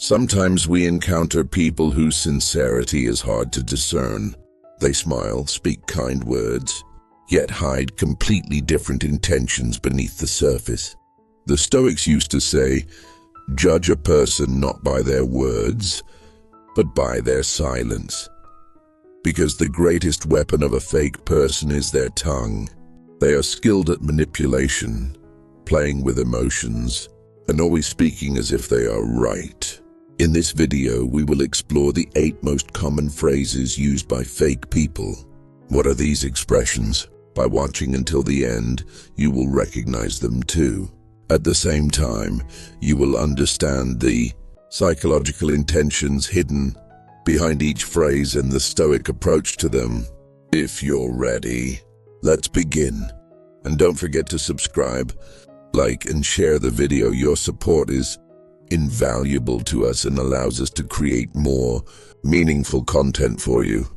Sometimes we encounter people whose sincerity is hard to discern. They smile, speak kind words, yet hide completely different intentions beneath the surface. The Stoics used to say, "Judge a person not by their words, but by their silence." Because the greatest weapon of a fake person is their tongue. They are skilled at manipulation, playing with emotions, and always speaking as if they are right. In this video, we will explore the 8 most common phrases used by fake people. What are these expressions? By watching until the end, you will recognize them too. At the same time, you will understand the psychological intentions hidden behind each phrase and the Stoic approach to them. If you're ready, let's begin. And don't forget to subscribe, like, and share the video. Your support is invaluable to us and allows us to create more meaningful content for you.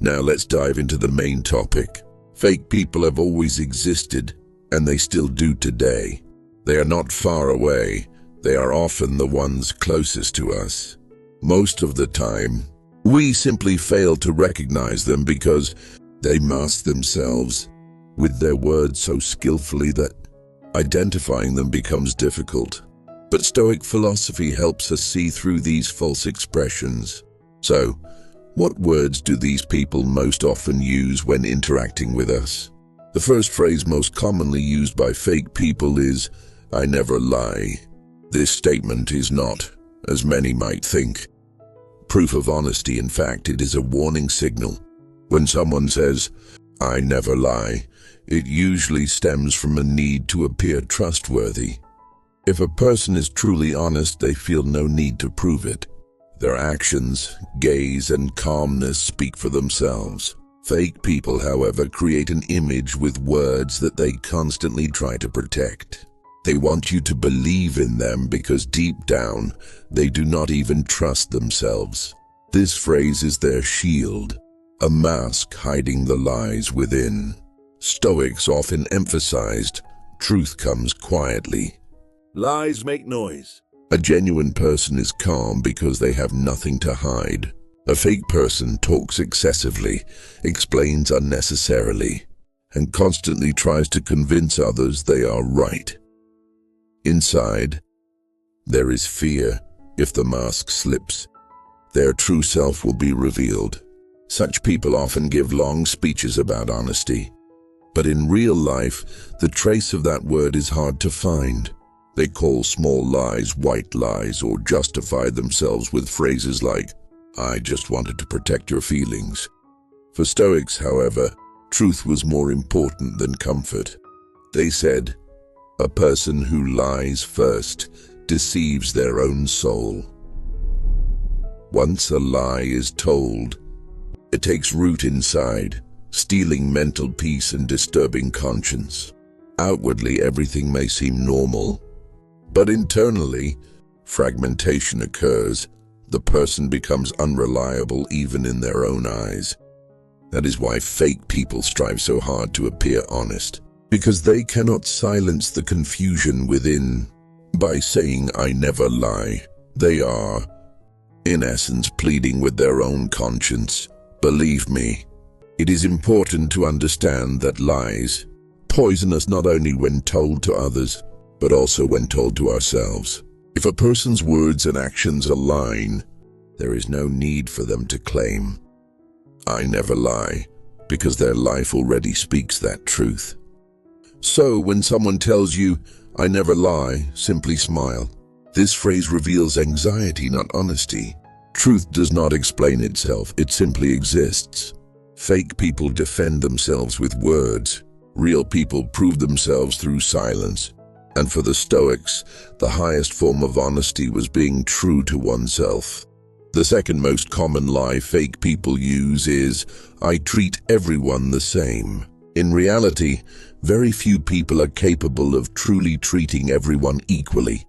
Now let's dive into the main topic. Fake people have always existed, and they still do today. They are not far away. They are often the ones closest to us. Most of the time, we simply fail to recognize them because they mask themselves with their words so skillfully that identifying them becomes difficult. But Stoic philosophy helps us see through these false expressions. So, what words do these people most often use when interacting with us? The first phrase most commonly used by fake people is, "I never lie." This statement is not, as many might think, proof of honesty. In fact, it is a warning signal. When someone says, "I never lie," it usually stems from a need to appear trustworthy. If a person is truly honest, they feel no need to prove it. Their actions, gaze, and calmness speak for themselves. Fake people, however, create an image with words that they constantly try to protect. They want you to believe in them because deep down, they do not even trust themselves. This phrase is their shield, a mask hiding the lies within. Stoics often emphasized, truth comes quietly. Lies make noise. A genuine person is calm because they have nothing to hide. A fake person talks excessively, explains unnecessarily, and constantly tries to convince others they are right. Inside, there is fear. If the mask slips, their true self will be revealed. Such people often give long speeches about honesty, but in real life, the trace of that word is hard to find. They call small lies white lies or justify themselves with phrases like, "I just wanted to protect your feelings." For Stoics, however, truth was more important than comfort. They said, "A person who lies first deceives their own soul." Once a lie is told, it takes root inside, stealing mental peace and disturbing conscience. Outwardly, everything may seem normal, but internally, fragmentation occurs. The person becomes unreliable even in their own eyes. That is why fake people strive so hard to appear honest, because they cannot silence the confusion within. By saying, "I never lie," they are, in essence, pleading with their own conscience. Believe me, it is important to understand that lies poison us not only when told to others, but also when told to ourselves. If a person's words and actions align, there is no need for them to claim, "I never lie," because their life already speaks that truth. So when someone tells you, "I never lie," simply smile. This phrase reveals anxiety, not honesty. Truth does not explain itself, it simply exists. Fake people defend themselves with words. Real people prove themselves through silence. And for the Stoics, the highest form of honesty was being true to oneself. The second most common lie fake people use is, "I treat everyone the same." In reality, very few people are capable of truly treating everyone equally.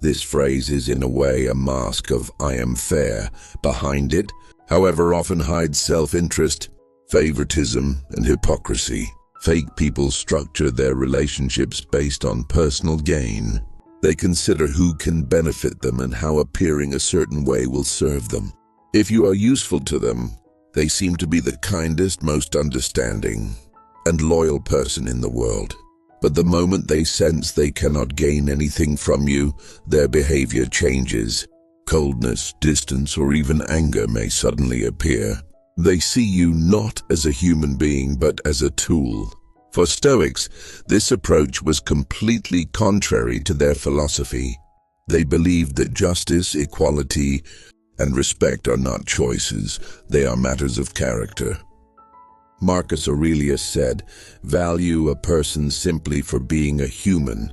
This phrase is in a way a mask of "I am fair." Behind it, however, often hides self-interest, favoritism, and hypocrisy. Fake people structure their relationships based on personal gain. They consider who can benefit them and how appearing a certain way will serve them. If you are useful to them, they seem to be the kindest, most understanding, and loyal person in the world. But the moment they sense they cannot gain anything from you, their behavior changes. Coldness, distance, or even anger may suddenly appear. They see you not as a human being, but as a tool. For Stoics, this approach was completely contrary to their philosophy. They believed that justice, equality, and respect are not choices, they are matters of character. Marcus Aurelius said, "Value a person simply for being a human,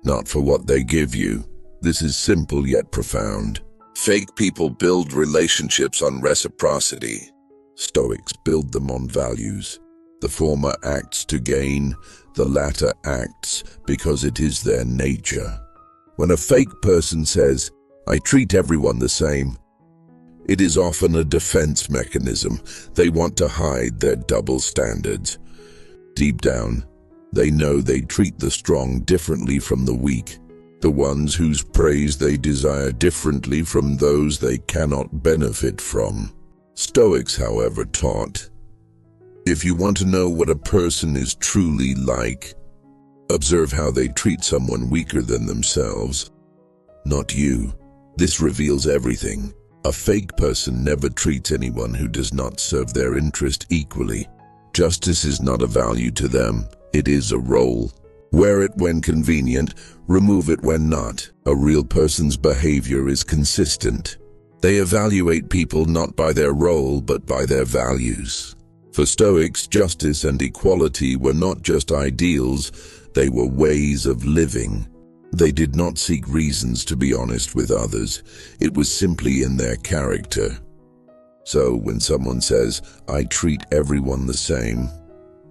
not for what they give you." This is simple yet profound. Fake people build relationships on reciprocity. Stoics build them on values. The former acts to gain, the latter acts because it is their nature. When a fake person says, "I treat everyone the same," it is often a defense mechanism. They want to hide their double standards. Deep down, they know they treat the strong differently from the weak, the ones whose praise they desire differently from those they cannot benefit from. Stoics, however, taught, if you want to know what a person is truly like, observe how they treat someone weaker than themselves, not you. This reveals everything. A fake person never treats anyone who does not serve their interest equally. Justice is not a value to them, it is a role. Wear it when convenient, remove it when not. A real person's behavior is consistent. They evaluate people not by their role, but by their values. For Stoics, justice and equality were not just ideals, they were ways of living. They did not seek reasons to be honest with others. It was simply in their character. So when someone says, "I treat everyone the same,"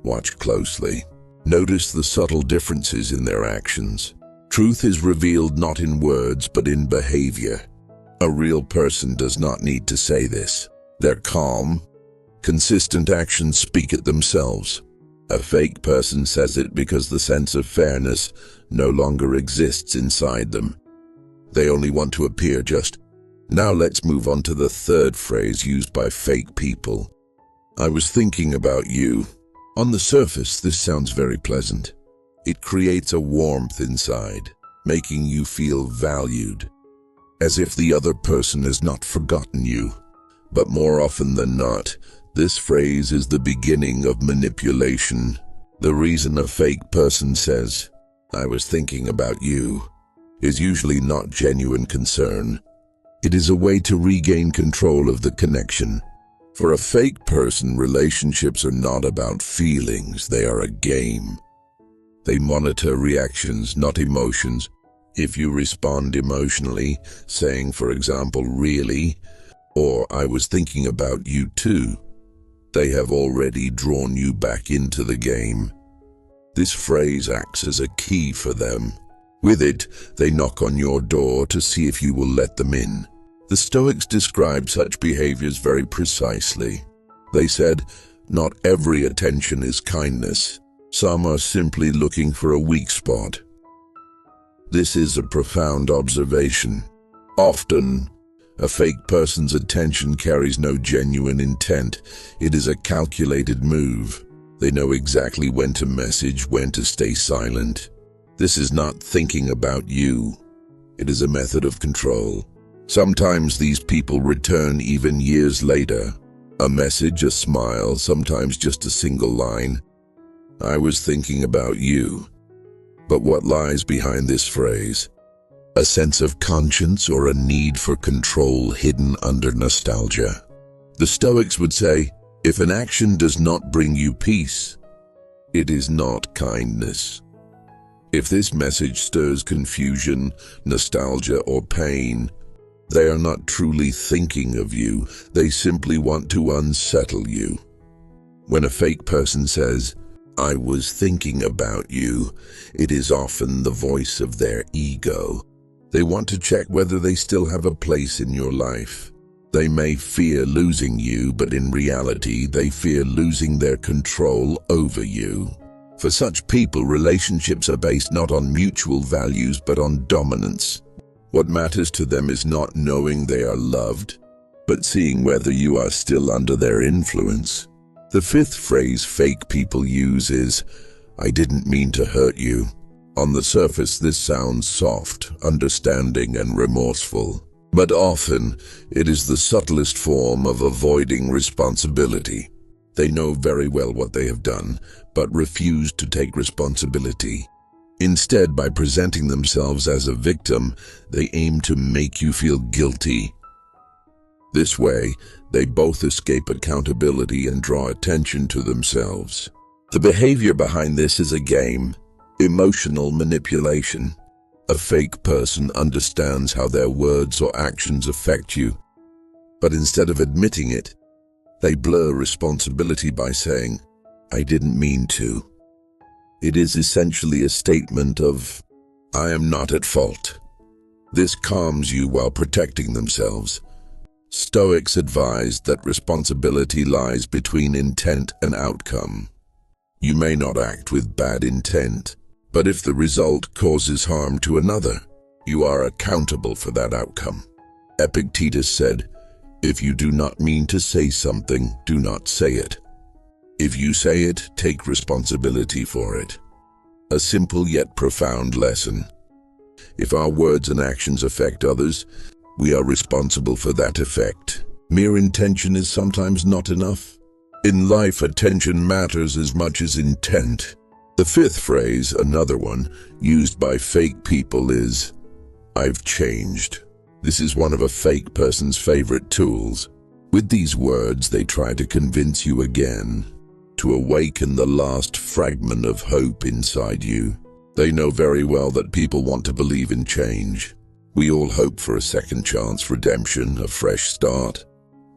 watch closely. Notice the subtle differences in their actions. Truth is revealed not in words, but in behavior. A real person does not need to say this. Their calm, consistent actions speak it themselves. A fake person says it because the sense of fairness no longer exists inside them. They only want to appear just. Now let's move on to the third phrase used by fake people. "I was thinking about you." On the surface, this sounds very pleasant. It creates a warmth inside, making you feel valued, as if the other person has not forgotten you. But more often than not, this phrase is the beginning of manipulation. The reason a fake person says, "I was thinking about you," is usually not genuine concern. It is a way to regain control of the connection. For a fake person, relationships are not about feelings, they are a game. They monitor reactions, not emotions. If you respond emotionally, saying, for example, "Really?" or "I was thinking about you too," they have already drawn you back into the game. This phrase acts as a key for them. With it, they knock on your door to see if you will let them in. The Stoics describe such behaviors very precisely. They said, "Not every attention is kindness. Some are simply looking for a weak spot." This is a profound observation. Often, a fake person's attention carries no genuine intent. It is a calculated move. They know exactly when to message, when to stay silent. This is not thinking about you. It is a method of control. Sometimes these people return even years later. A message, a smile, sometimes just a single line. "I was thinking about you." But what lies behind this phrase? A sense of conscience or a need for control hidden under nostalgia. The Stoics would say, if an action does not bring you peace, it is not kindness. If this message stirs confusion, nostalgia, or pain, they are not truly thinking of you, they simply want to unsettle you. When a fake person says, "I was thinking about you," it is often the voice of their ego. They want to check whether they still have a place in your life. They may fear losing you, but in reality, they fear losing their control over you. For such people, relationships are based not on mutual values but on dominance. What matters to them is not knowing they are loved, but seeing whether you are still under their influence. The fifth phrase fake people use is, "I didn't mean to hurt you." On the surface, this sounds soft, understanding, and remorseful. But often, it is the subtlest form of avoiding responsibility. They know very well what they have done, but refuse to take responsibility. Instead, by presenting themselves as a victim, they aim to make you feel guilty. This way, they both escape accountability and draw attention to themselves. The behavior behind this is a game: emotional manipulation. A fake person understands how their words or actions affect you, but instead of admitting it, they blur responsibility by saying, "I didn't mean to." It is essentially a statement of, "I am not at fault." This calms you while protecting themselves. Stoics advise that responsibility lies between intent and outcome. You may not act with bad intent, but if the result causes harm to another, you are accountable for that outcome. Epictetus said, "If you do not mean to say something, do not say it. If you say it, take responsibility for it." A simple yet profound lesson. If our words and actions affect others, we are responsible for that effect. Mere intention is sometimes not enough. In life, attention matters as much as intent. The fifth phrase, another one, used by fake people is, "I've changed." This is one of a fake person's favorite tools. With these words, they try to convince you again, to awaken the last fragment of hope inside you. They know very well that people want to believe in change. We all hope for a second chance, redemption, a fresh start.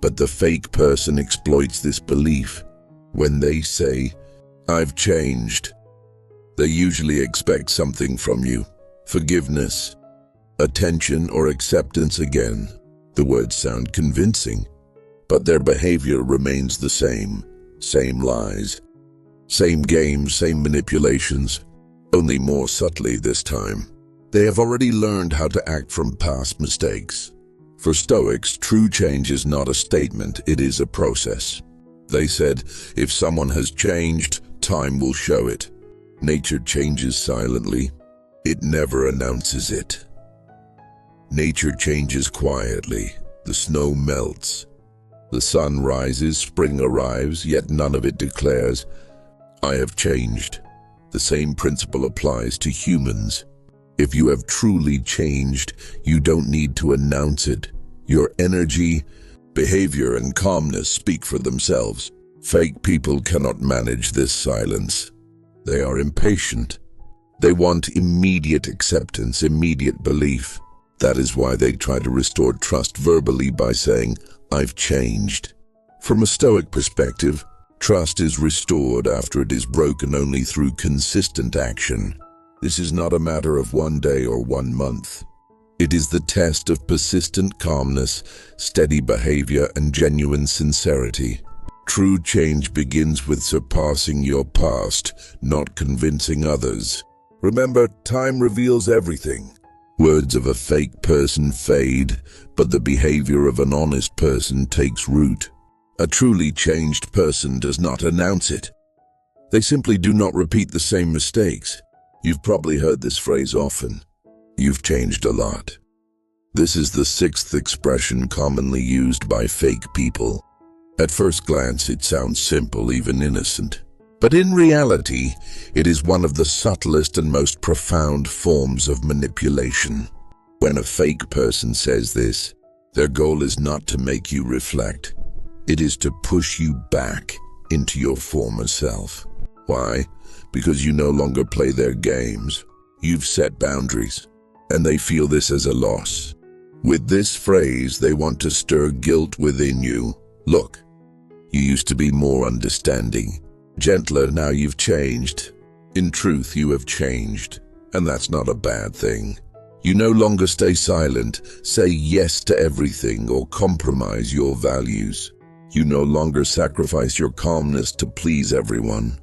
But the fake person exploits this belief. When they say, "I've changed," they usually expect something from you: forgiveness, attention, or acceptance again. The words sound convincing, but their behavior remains the same. Same lies, same games, same manipulations, only more subtly this time. They have already learned how to act from past mistakes. For Stoics, true change is not a statement, it is a process. They said, if someone has changed, time will show it. Nature changes silently. It never announces it. Nature changes quietly. The snow melts. The sun rises, spring arrives, yet none of it declares, "I have changed." The same principle applies to humans. If you have truly changed, you don't need to announce it. Your energy, behavior, and calmness speak for themselves. Fake people cannot manage this silence. They are impatient. They want immediate acceptance, immediate belief. That is why they try to restore trust verbally by saying, "I've changed." From a Stoic perspective, trust is restored after it is broken only through consistent action. This is not a matter of one day or 1 month. It is the test of persistent calmness, steady behavior, and genuine sincerity. True change begins with surpassing your past, not convincing others. Remember, time reveals everything. Words of a fake person fade, but the behavior of an honest person takes root. A truly changed person does not announce it. They simply do not repeat the same mistakes. You've probably heard this phrase often. "You've changed a lot." This is the sixth expression commonly used by fake people. At first glance, it sounds simple, even innocent. But in reality, it is one of the subtlest and most profound forms of manipulation. When a fake person says this, their goal is not to make you reflect. It is to push you back into your former self. Why? Because you no longer play their games. You've set boundaries, and they feel this as a loss. With this phrase, they want to stir guilt within you. Look, you used to be more understanding, gentler, now you've changed. In truth, you have changed, and that's not a bad thing. You no longer stay silent, say yes to everything, or compromise your values. You no longer sacrifice your calmness to please everyone.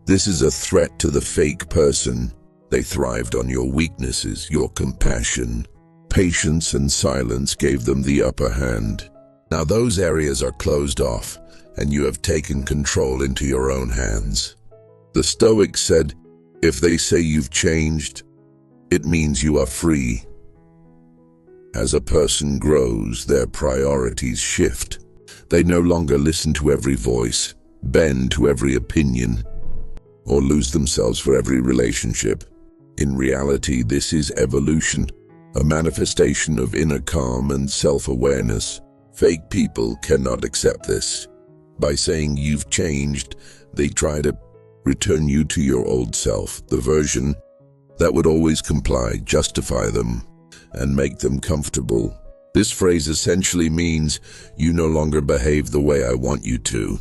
This is a threat to the fake person. They thrived on your weaknesses, your compassion. Patience and silence gave them the upper hand. Now those areas are closed off, and you have taken control into your own hands. The Stoics said, if they say you've changed, it means you are free. As a person grows, their priorities shift. They no longer listen to every voice, bend to every opinion, or lose themselves for every relationship. In reality, this is evolution, a manifestation of inner calm and self-awareness. Fake people cannot accept this. By saying you've changed, they try to return you to your old self, the version that would always comply, justify them, and make them comfortable. This phrase essentially means, you no longer behave the way I want you to.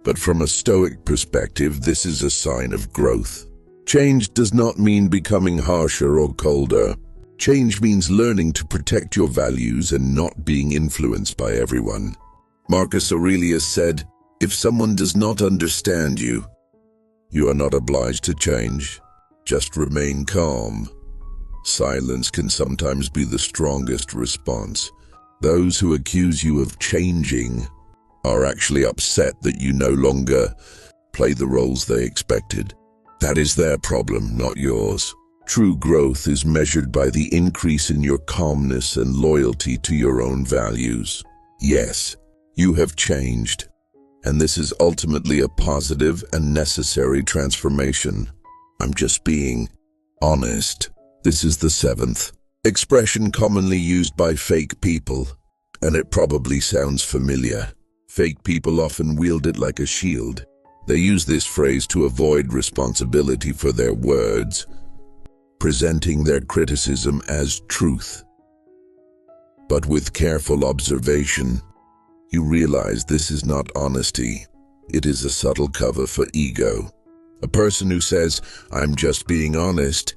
But from a Stoic perspective, this is a sign of growth. Change does not mean becoming harsher or colder. Change means learning to protect your values and not being influenced by everyone. Marcus Aurelius said, if someone does not understand you, you are not obliged to change. Just remain calm. Silence can sometimes be the strongest response. Those who accuse you of changing are actually upset that you no longer play the roles they expected. That is their problem, not yours. True growth is measured by the increase in your calmness and loyalty to your own values. Yes, you have changed, and this is ultimately a positive and necessary transformation. I'm just being honest. This is the seventh expression commonly used by fake people, and it probably sounds familiar. Fake people often wield it like a shield. They use this phrase to avoid responsibility for their words, presenting their criticism as truth. But with careful observation, you realize this is not honesty. It is a subtle cover for ego. A person who says, I'm just being honest,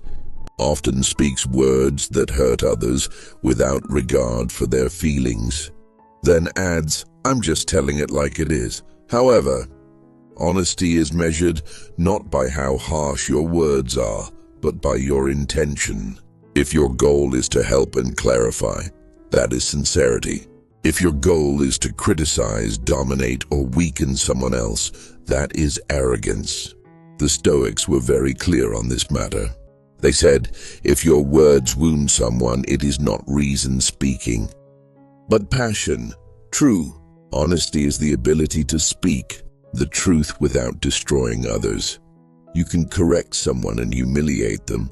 often speaks words that hurt others without regard for their feelings. Then adds, I'm just telling it like it is. However, honesty is measured not by how harsh your words are, but by your intention. If your goal is to help and clarify, that is sincerity. If your goal is to criticize, dominate, or weaken someone else, that is arrogance. The Stoics were very clear on this matter. They said, if your words wound someone, it is not reason speaking, but passion. True honesty is the ability to speak the truth without destroying others. You can correct someone and humiliate them,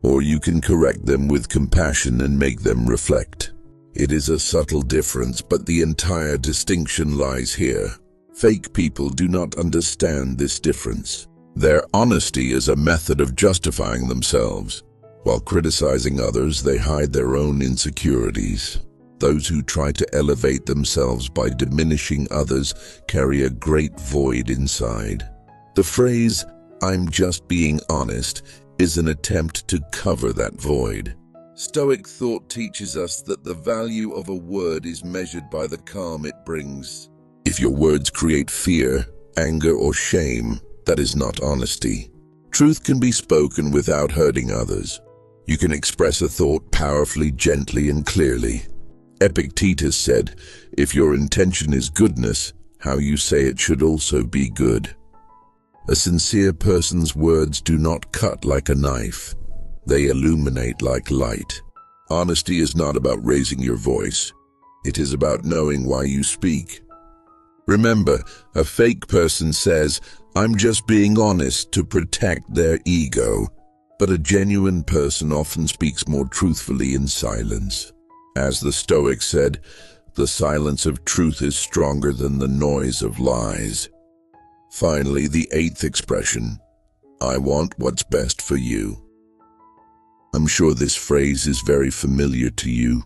or you can correct them with compassion and make them reflect. It is a subtle difference, but the entire distinction lies here. Fake people do not understand this difference. Their honesty is a method of justifying themselves. While criticizing others, they hide their own insecurities. Those who try to elevate themselves by diminishing others carry a great void inside. The phrase, I'm just being honest, is an attempt to cover that void. Stoic thought teaches us that the value of a word is measured by the calm it brings. If your words create fear, anger, or shame, that is not honesty. Truth can be spoken without hurting others. You can express a thought powerfully, gently, and clearly. Epictetus said, if your intention is goodness, how you say it should also be good. A sincere person's words do not cut like a knife. They illuminate like light. Honesty is not about raising your voice. It is about knowing why you speak. Remember, a fake person says, I'm just being honest to protect their ego. But a genuine person often speaks more truthfully in silence. As the Stoics said, the silence of truth is stronger than the noise of lies. Finally, the eighth expression, I want what's best for you. I'm sure this phrase is very familiar to you,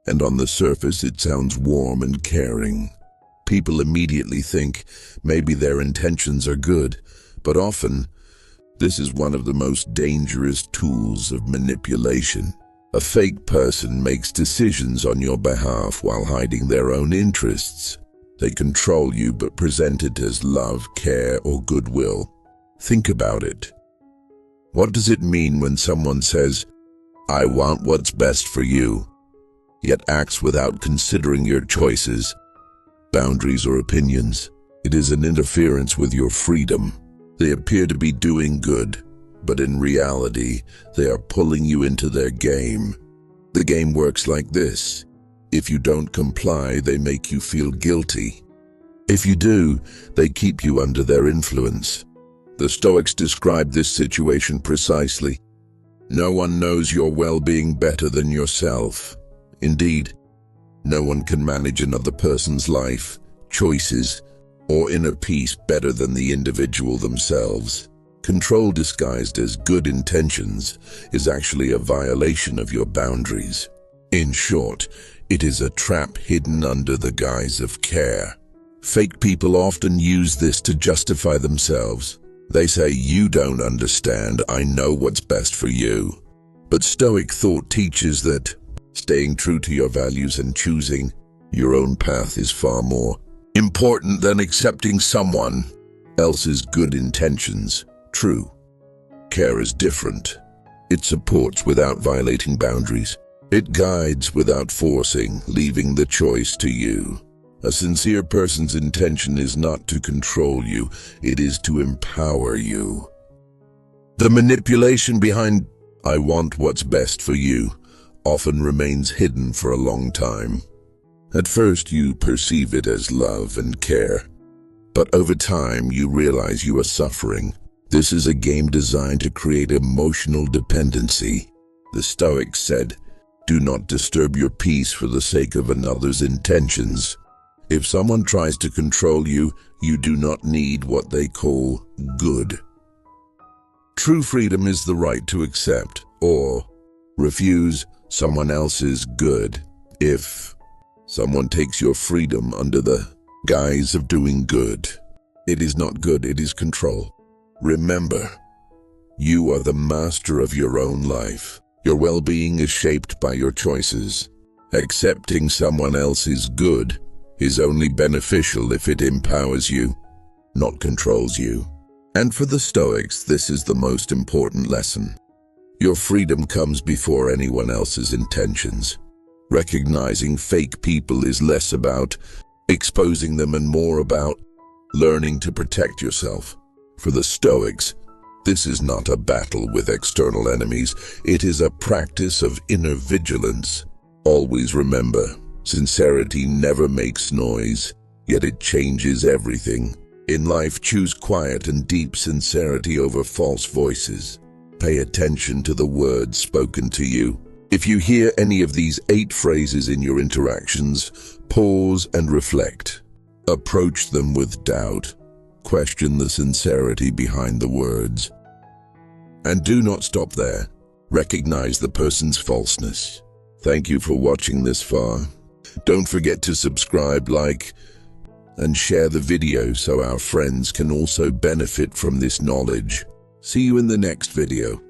and on the surface it sounds warm and caring. People immediately think maybe their intentions are good, but often this is one of the most dangerous tools of manipulation. A fake person makes decisions on your behalf while hiding their own interests. They control you but present it as love, care, or goodwill. Think about it. What does it mean when someone says, "I want what's best for you," yet acts without considering your choices, boundaries, or opinions? It is an interference with your freedom. They appear to be doing good, but in reality, they are pulling you into their game. The game works like this. If you don't comply, they make you feel guilty. If you do, they keep you under their influence. The Stoics describe this situation precisely. No one knows your well-being better than yourself. Indeed, no one can manage another person's life, choices, or inner peace better than the individual themselves. Control disguised as good intentions is actually a violation of your boundaries. In short, it is a trap hidden under the guise of care. Fake people often use this to justify themselves. They say, "You don't understand, I know what's best for you." But Stoic thought teaches that staying true to your values and choosing your own path is far more important than accepting someone else's good intentions. True care is different. It supports without violating boundaries. It guides without forcing, leaving the choice to you. A sincere person's intention is not to control you, it is to empower you. The manipulation behind "I want what's best for you" often remains hidden for a long time. At first you perceive it as love and care, but over time you realize you are suffering. This is a game designed to create emotional dependency. The Stoics said, "Do not disturb your peace for the sake of another's intentions." If someone tries to control you, you do not need what they call good. True freedom is the right to accept or refuse someone else's good. If someone takes your freedom under the guise of doing good, it is not good, it is control. Remember, you are the master of your own life. Your well-being is shaped by your choices. Accepting someone else's good is only beneficial if it empowers you, not controls you. And for the Stoics, this is the most important lesson. Your freedom comes before anyone else's intentions. Recognizing fake people is less about exposing them and more about learning to protect yourself. For the Stoics, this is not a battle with external enemies. It is a practice of inner vigilance. Always remember, sincerity never makes noise, yet it changes everything. In life, choose quiet and deep sincerity over false voices. Pay attention to the words spoken to you. If you hear any of these 8 phrases in your interactions, pause and reflect. Approach them with doubt. Question the sincerity behind the words. And do not stop there. Recognize the person's falseness. Thank you for watching this far. Don't forget to subscribe, like, and share the video so our friends can also benefit from this knowledge. See you in the next video.